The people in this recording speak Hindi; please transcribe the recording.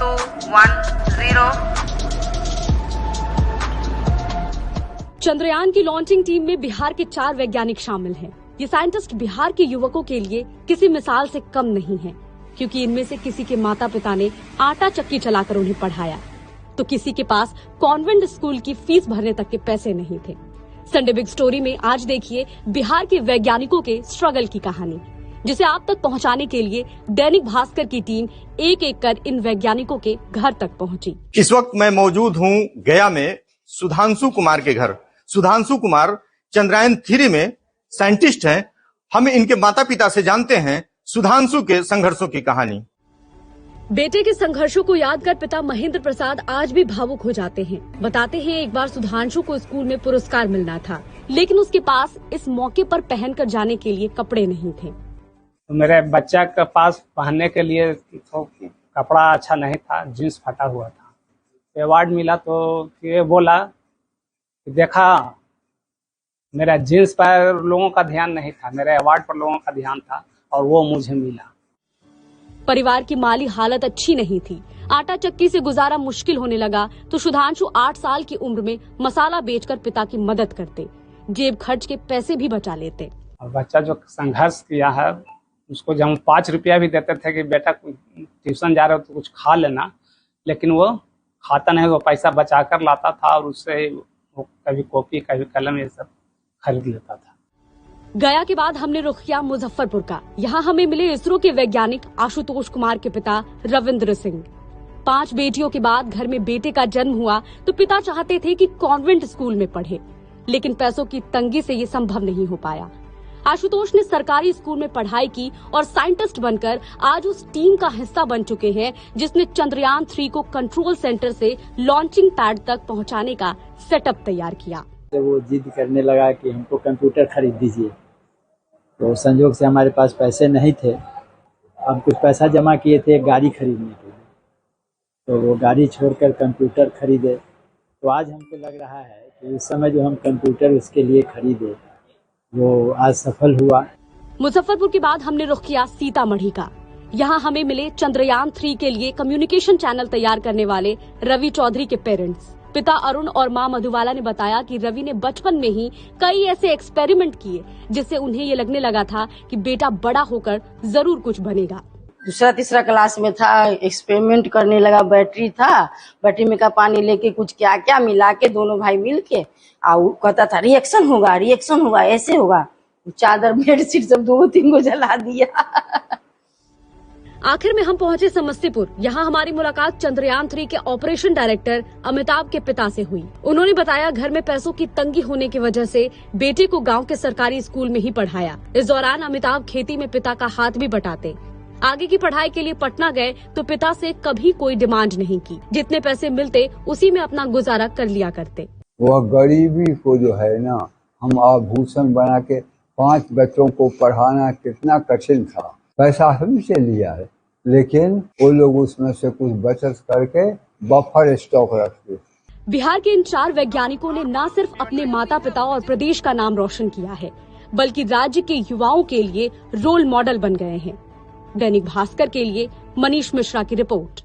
2, 1, 0। चंद्रयान की लॉन्चिंग टीम में बिहार के 4 वैज्ञानिक शामिल हैं। ये साइंटिस्ट बिहार के युवकों के लिए किसी मिसाल से कम नहीं हैं, क्योंकि इनमें से किसी के माता पिता ने आटा चक्की चलाकर उन्हें पढ़ाया, तो किसी के पास कॉन्वेंट स्कूल की फीस भरने तक के पैसे नहीं थे। संडे बिग स्टोरी में आज देखिए बिहार के वैज्ञानिकों के स्ट्रगल की कहानी, जिसे आप तक पहुंचाने के लिए दैनिक भास्कर की टीम एक एक कर इन वैज्ञानिकों के घर तक पहुंची। इस वक्त मैं मौजूद हूं गया में सुधांशु कुमार के घर। सुधांशु कुमार चंद्रयान 3 में साइंटिस्ट हैं। हम इनके माता पिता से जानते हैं सुधांशु के संघर्षों की कहानी। बेटे के संघर्षों को याद कर पिता महेंद्र प्रसाद आज भी भावुक हो जाते हैं। बताते हैं एक बार सुधांशु को स्कूल में पुरस्कार मिलना था, लेकिन उसके पास इस मौके पर पहनकर जाने के लिए कपड़े नहीं थे। मेरे बच्चा के पास पहनने के लिए तो कपड़ा अच्छा नहीं था, जींस फटा हुआ था। अवार्ड मिला तो ये बोला कि देखा मेरा जींस पर लोगों का ध्यान नहीं था, मेरे अवार्ड पर लोगों का ध्यान था और वो मुझे मिला। परिवार की माली हालत अच्छी नहीं थी। आटा चक्की से गुजारा मुश्किल होने लगा तो सुधांशु 8 साल की उम्र में मसाला बेचकर पिता की मदद करते, जेब खर्च के पैसे भी बचा लेते। और बच्चा जो संघर्ष किया है, उसको जब हम 5 रुपया भी देते थे कि बेटा ट्यूशन जा रहे हो तो कुछ खा लेना, लेकिन वो खाता नहीं, वो पैसा बचा कर लाता था और उससे वो कभी कॉपी कभी कलम ये सब खरीद लेता था। गया के बाद हमने रुख किया मुजफ्फरपुर का। यहाँ हमें मिले इसरो के वैज्ञानिक आशुतोष कुमार के पिता रविंद्र सिंह। 5 बेटियों के बाद घर में बेटे का जन्म हुआ तो पिता चाहते थे कि कॉन्वेंट स्कूल में पढ़े, लेकिन पैसों की तंगी से ये संभव नहीं हो पाया। आशुतोष ने सरकारी स्कूल में पढ़ाई की और साइंटिस्ट बनकर आज उस टीम का हिस्सा बन चुके हैं जिसने चंद्रयान 3 को कंट्रोल सेंटर से लॉन्चिंग पैड तक पहुंचाने का सेटअप तैयार किया। वो जिद करने लगा कि हमको कंप्यूटर खरीद दीजिए, तो संयोग से हमारे पास पैसे नहीं थे। हम कुछ पैसा जमा किए थे गाड़ी खरीदने के लिए, तो वो गाड़ी छोड़कर कंप्यूटर खरीदे। तो आज हमको लग रहा है कि उस समय जो हम कंप्यूटर उसके लिए खरीदे वो आज सफल हुआ। मुजफ्फरपुर के बाद हमने रुख किया सीतामढ़ी का। यहाँ हमें मिले चंद्रयान 3 के लिए कम्युनिकेशन चैनल तैयार करने वाले रवि चौधरी के पेरेंट्स। पिता अरुण और मां मधुबाला ने बताया कि रवि ने बचपन में ही कई ऐसे एक्सपेरिमेंट किए जिससे उन्हें ये लगने लगा था कि बेटा बड़ा होकर जरूर कुछ बनेगा। दूसरा तीसरा क्लास में था, एक्सपेरिमेंट करने लगा। बैटरी था, बैटरी में का पानी लेके कुछ क्या क्या मिला के दोनों भाई मिल के कहता था रिएक्शन होगा, ऐसे होगा। चादर बेडशीट सब 2-3 को जला दिया। आखिर में हम पहुंचे समस्तीपुर। यहाँ हमारी मुलाकात चंद्रयान 3 के ऑपरेशन डायरेक्टर अमिताभ के पिता से हुई। उन्होंने बताया घर में पैसों की तंगी होने की वजह से बेटे को गांव के सरकारी स्कूल में ही पढ़ाया। इस दौरान अमिताभ खेती में पिता का हाथ भी बटाते। आगे की पढ़ाई के लिए पटना गए तो पिता से कभी कोई डिमांड नहीं की, जितने पैसे मिलते उसी में अपना गुजारा कर लिया करते। वह गरीबी को जो है ना, हम आभूषण बना के 5 बच्चों को पढ़ाना कितना कठिन था। पैसा हमसे लिया है, लेकिन वो लोग उसमें से कुछ बचत करके बफर स्टॉक रखते। बिहार के इन 4 वैज्ञानिकों ने न सिर्फ अपने माता पिता और प्रदेश का नाम रोशन किया है, बल्कि राज्य के युवाओं के लिए रोल मॉडल बन गए हैं। दैनिक भास्कर के लिए मनीष मिश्रा की रिपोर्ट।